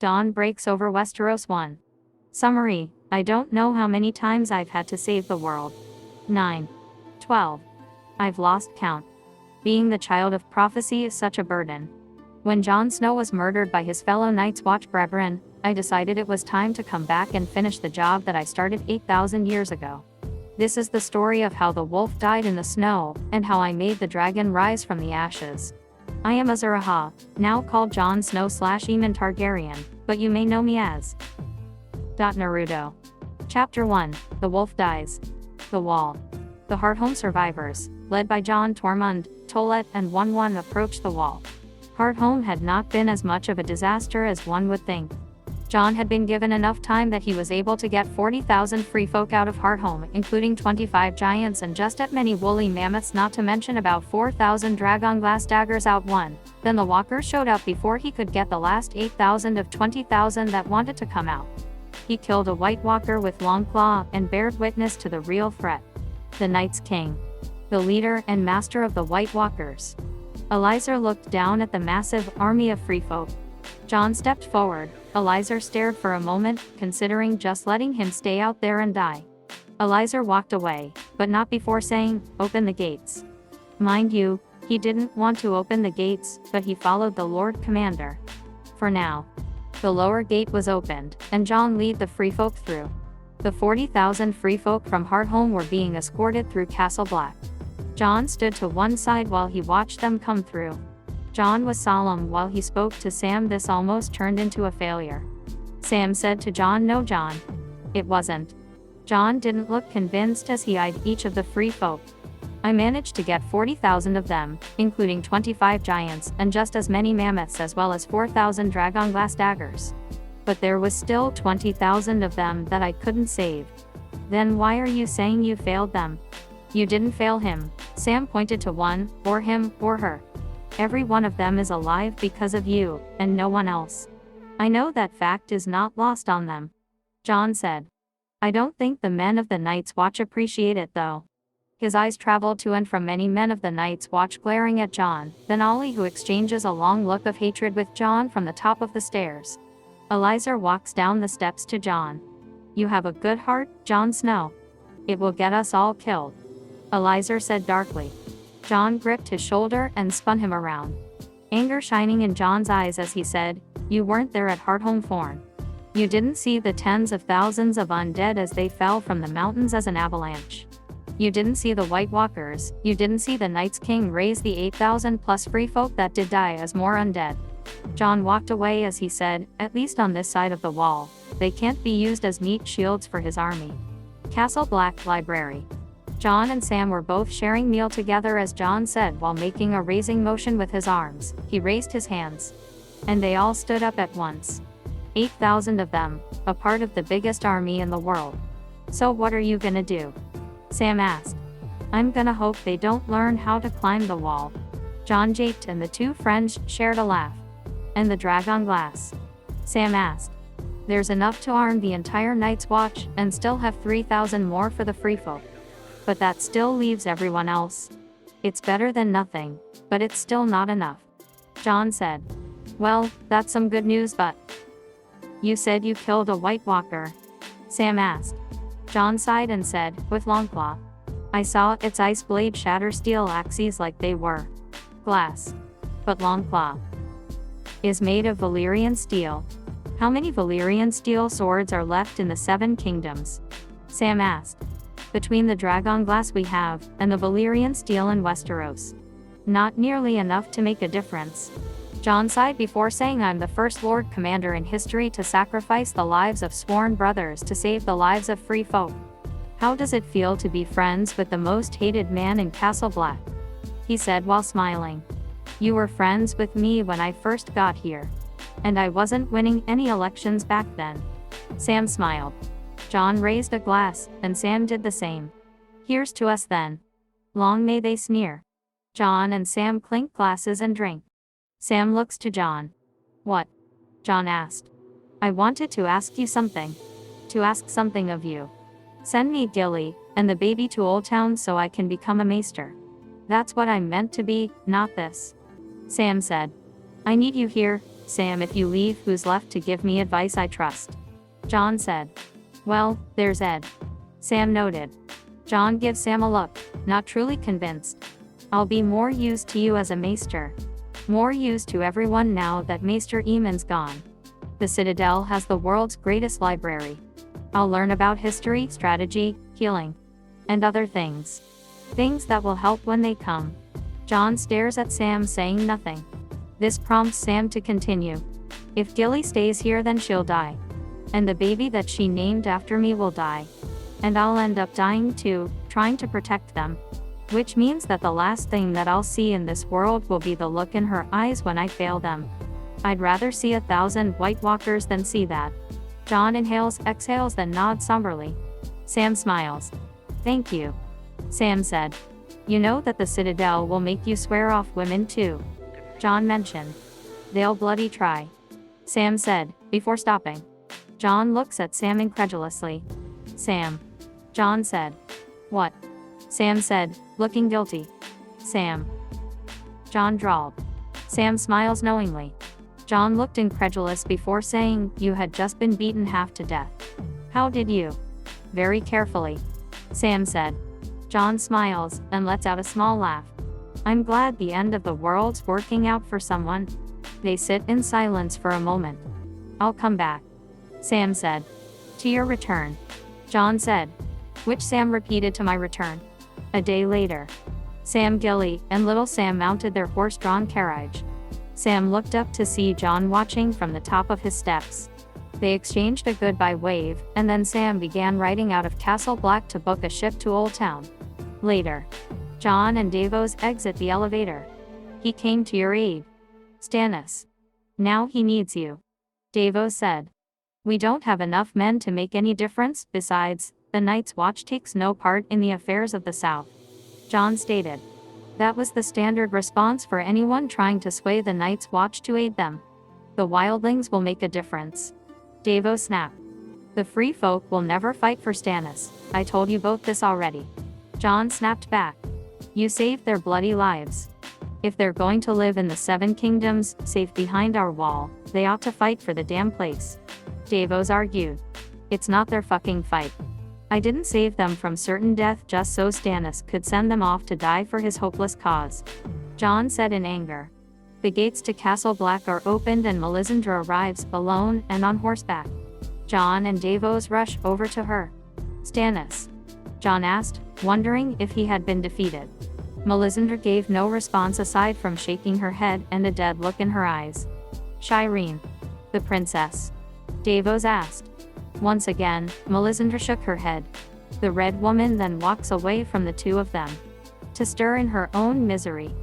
Dawn breaks over Westeros 1. Summary: I don't know how many times I've had to save the world. 9. 12. I've lost count. Being the child of prophecy is such a burden. When Jon Snow was murdered by his fellow Night's Watch brethren, I decided it was time to come back and finish the job that I started 8,000 years ago. This is the story of how the wolf died in the snow, and how I made the dragon rise from the ashes. I am Azor Ahai, now called Jon Snow / Aemon Targaryen, but you may know me as Naruto. Chapter 1, The Wolf Dies. The Wall. The Hardhome survivors, led by Jon Tormund, Tollett and Wun-Wun, approached the wall. Hardhome had not been as much of a disaster as one would think. Jon had been given enough time that he was able to get 40,000 free folk out of Hardhome, including 25 giants and just as many woolly mammoths, not to mention about 4,000 dragonglass daggers out one. Then the walkers showed up before he could get the last 8,000 of 20,000 that wanted to come out. He killed a White Walker with Longclaw and bared witness to the real threat. The Night's King. The leader and master of the White Walkers. Elizar looked down at the massive army of free folk. Jon stepped forward. Elizar stared for a moment, considering just letting him stay out there and die. Elizar walked away, but not before saying, "Open the gates." Mind you, he didn't want to open the gates, but he followed the Lord Commander. For now. The lower gate was opened, and Jon led the free folk through. The 40,000 free folk from Hardhome were being escorted through Castle Black. Jon stood to one side while he watched them come through. Jon was solemn while he spoke to Sam. This almost turned into a failure. Sam said to Jon, "No, Jon. It wasn't." Jon didn't look convinced as he eyed each of the free folk. "I managed to get 40,000 of them, including 25 giants and just as many mammoths, as well as 4,000 dragonglass daggers. But there was still 20,000 of them that I couldn't save." "Then why are you saying you failed them?" "You didn't fail him." Sam pointed to one, or him, or her. "Every one of them is alive because of you, and no one else. I know that fact is not lost on them," Jon said. "I don't think the men of the Night's Watch appreciate it, though." His eyes traveled to and from many men of the Night's Watch, glaring at Jon, then Ollie, who exchanges a long look of hatred with Jon from the top of the stairs. Elizar walks down the steps to Jon. "You have a good heart, Jon Snow. It will get us all killed," Elizar said darkly. Jon gripped his shoulder and spun him around. Anger shining in Jon's eyes as he said, "You weren't there at Hardhome Thorn. You didn't see the tens of thousands of undead as they fell from the mountains as an avalanche. You didn't see the White Walkers, you didn't see the Night's King raise the 8,000 plus free folk that did die as more undead." Jon walked away as he said, "At least on this side of the wall, they can't be used as meat shields for his army." Castle Black Library. Jon and Sam were both sharing meal together as Jon said while making a raising motion with his arms. He raised his hands. And they all stood up at once. 8,000 of them, a part of the biggest army in the world. "So what are you gonna do?" Sam asked. "I'm gonna hope they don't learn how to climb the wall." Jon japed and the two friends shared a laugh. "And the dragonglass?" Sam asked. "There's enough to arm the entire Night's Watch and still have 3,000 more for the free folk. But that still leaves everyone else. It's better than nothing, but it's still not enough," Jon said. "Well, that's some good news, but..." "You said you killed a White Walker?" Sam asked. Jon sighed and said, "With Longclaw. I saw its ice blade shatter steel axes like they were glass. But Longclaw is made of Valyrian steel." "How many Valyrian steel swords are left in the Seven Kingdoms?" Sam asked. "Between the dragonglass we have, and the Valyrian steel in Westeros. Not nearly enough to make a difference." Jon sighed before saying, "I'm the first Lord Commander in history to sacrifice the lives of sworn brothers to save the lives of free folk. How does it feel to be friends with the most hated man in Castle Black?" he said while smiling. "You were friends with me when I first got here. And I wasn't winning any elections back then." Sam smiled. Jon raised a glass, and Sam did the same. "Here's to us then. Long may they sneer." Jon and Sam clinked glasses and drank. Sam looks to Jon. "What?" Jon asked. "I wanted to ask you something. To ask something of you. Send me Gilly and the baby to Old Town so I can become a maester. That's what I'm meant to be, not this," Sam said. "I need you here, Sam, if you leave, who's left to give me advice I trust? Jon said. Well, there's Ed. Sam noted. Jon gives Sam a look, not truly convinced. I'll be more used to you as a maester. More used to everyone now that Maester Eamon's gone. The Citadel has the world's greatest library. I'll learn about history, strategy, healing, and other things. Things that will help when they come. Jon stares at Sam, saying nothing. This prompts Sam to continue. If Gilly stays here, then she'll die. And the baby that she named after me will die. And I'll end up dying too, trying to protect them. Which means that the last thing that I'll see in this world will be the look in her eyes when I fail them. I'd rather see 1,000 White Walkers than see that. Jon inhales, exhales, then nods somberly. Sam smiles. Thank you. Sam said. You know that the Citadel will make you swear off women too. Jon mentioned. They'll bloody try. Sam said, before stopping. Jon looks at Sam incredulously. Sam. Jon said. What? Sam said, looking guilty. Sam. Jon drawled. Sam smiles knowingly. Jon looked incredulous before saying, you had just been beaten half to death. How did you? Very carefully. Sam said. Jon smiles, and lets out a small laugh. I'm glad the end of the world's working out for someone. They sit in silence for a moment. I'll come back. Sam said. To your return. Jon said. Which Sam repeated, to my return. A day later. Sam, Gilly, and little Sam mounted their horse-drawn carriage. Sam looked up to see Jon watching from the top of his steps. They exchanged a goodbye wave, and then Sam began riding out of Castle Black to book a ship to Old Town. Later. Jon and Davos exit the elevator. He came to your aid. Stannis. Now he needs you. Davos said. We don't have enough men to make any difference, besides, the Night's Watch takes no part in the affairs of the South. Jon stated. That was the standard response for anyone trying to sway the Night's Watch to aid them. The wildlings will make a difference. Davos snapped. The free folk will never fight for Stannis. I told you both this already. Jon snapped back. You saved their bloody lives. If they're going to live in the Seven Kingdoms, safe behind our wall, they ought to fight for the damn place. Davos argued. It's not their fucking fight. I didn't save them from certain death just so Stannis could send them off to die for his hopeless cause. Jon said in anger. The gates to Castle Black are opened and Melisandre arrives, alone and on horseback. Jon and Davos rush over to her. Stannis? Jon asked, wondering if he had been defeated. Melisandre gave no response aside from shaking her head and a dead look in her eyes. Shireen. The princess? Davos asked. Once again, Melisandre shook her head. The Red Woman then walks away from the two of them. To stir in her own misery.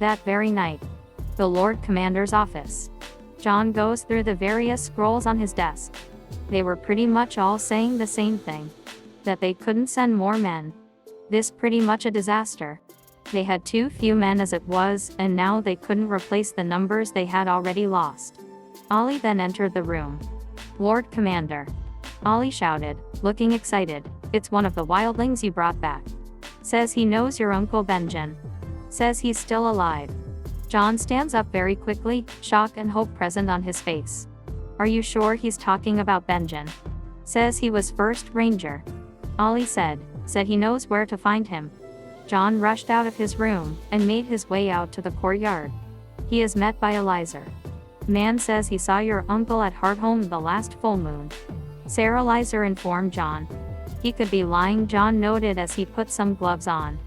That very night. The Lord Commander's office. Jon goes through the various scrolls on his desk. They were pretty much all saying the same thing. That they couldn't send more men. This pretty much a disaster. They had too few men as it was, and now they couldn't replace the numbers they had already lost. Ollie then entered the room. Lord Commander. Ollie shouted, looking excited. It's one of the wildlings you brought back. Says he knows your Uncle Benjen. Says he's still alive. Jon stands up very quickly, shock and hope present on his face. Are you sure he's talking about Benjen? Says he was first ranger. Ollie said he knows where to find him. Jon rushed out of his room, and made his way out to the courtyard. He is met by Elizar. Man says he saw your uncle at Hardhome the last full moon. Sarah Elizar informed Jon. He could be lying, Jon noted as he put some gloves on.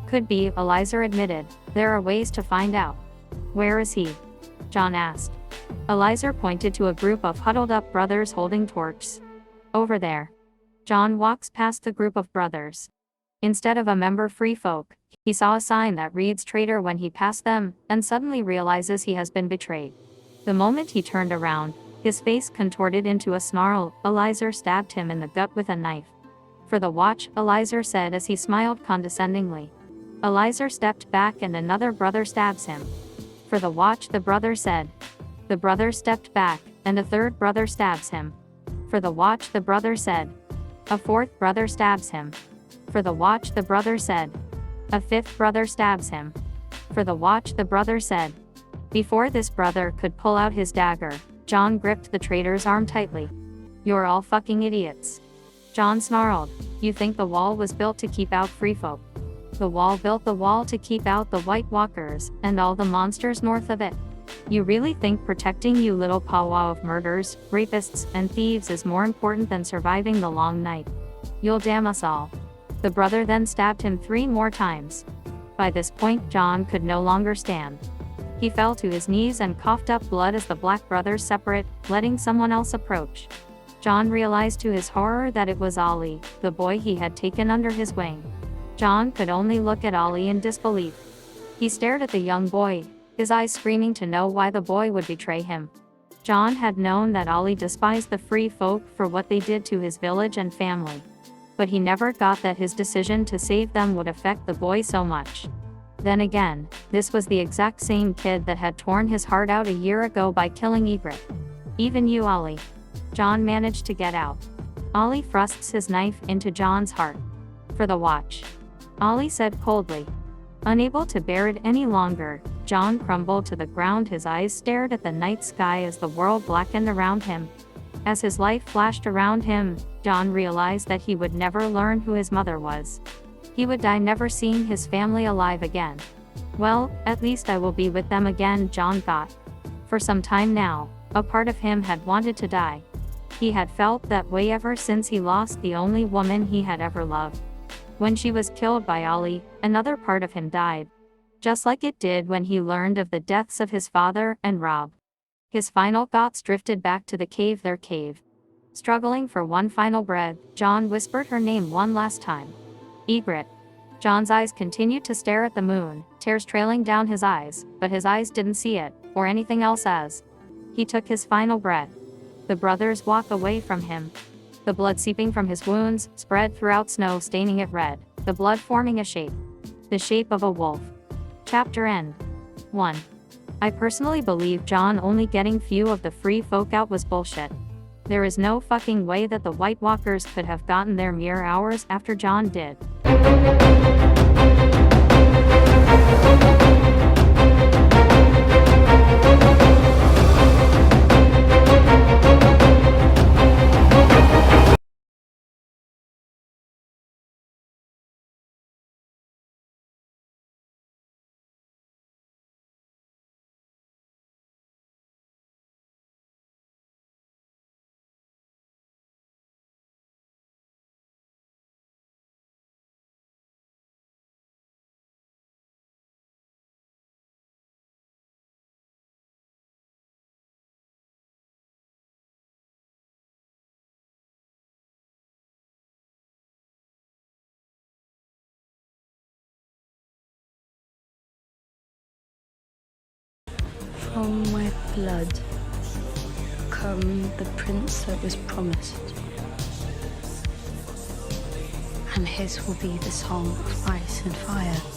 Could be, Elizar admitted. There are ways to find out. Where is he? Jon asked. Elizar pointed to a group of huddled up brothers holding torches. Over there. Jon walks past the group of brothers. Instead of a member free folk, he saw a sign that reads traitor when he passed them, and suddenly realizes he has been betrayed. The moment he turned around, his face contorted into a snarl. Elizar stabbed him in the gut with a knife. For the watch, Elizar said as he smiled condescendingly. Elizar stepped back and another brother stabs him. For the watch, the brother said. The brother stepped back, and a third brother stabs him. For the watch, the brother said. A fourth brother stabs him. For the watch, the brother said. A fifth brother stabs him. For the watch, the brother said. Before this brother could pull out his dagger, Jon gripped the traitor's arm tightly. "You're all fucking idiots." Jon snarled. "You think the wall was built to keep out free folk? The wall built the wall to keep out the White Walkers and all the monsters north of it. You really think protecting you little powwow of murderers, rapists, and thieves is more important than surviving the long night? You'll damn us all." The brother then stabbed him 3 more times. By this point, Jon could no longer stand. He fell to his knees and coughed up blood as the black brothers separate, letting someone else approach. Jon realized to his horror that it was Ollie, the boy he had taken under his wing. Jon could only look at Ollie in disbelief. He stared at the young boy, his eyes screaming to know why the boy would betray him. Jon had known that Ollie despised the free folk for what they did to his village and family. But he never got that his decision to save them would affect the boy so much. Then again, this was the exact same kid that had torn his heart out a year ago by killing Ygritte. "Even you, Ollie." Jon managed to get out. Ollie thrusts his knife into Jon's heart. "For the watch," Ollie said coldly. Unable to bear it any longer, Jon crumbled to the ground. His eyes stared at the night sky as the world blackened around him. As his life flashed around him, Jon realized that he would never learn who his mother was. He would die never seeing his family alive again. "Well, at least I will be with them again," Jon thought. For some time now, a part of him had wanted to die. He had felt that way ever since he lost the only woman he had ever loved. When she was killed by Ollie, another part of him died. Just like it did when he learned of the deaths of his father and Robb. His final thoughts drifted back to their cave. Struggling for one final breath, Jon whispered her name one last time. "Ygritte." Jon's eyes continued to stare at the moon, tears trailing down his eyes, but his eyes didn't see it, or anything else as he took his final breath. The brothers walked away from him. The blood seeping from his wounds spread throughout Snow, staining it red, the blood forming a shape. The shape of a wolf. Chapter end. 1. I personally believe Jon only getting few of the free folk out was bullshit. There is no fucking way that the White Walkers could have gotten there mere hours after Jon did. From my blood come the prince that was promised, and his will be the song of ice and fire.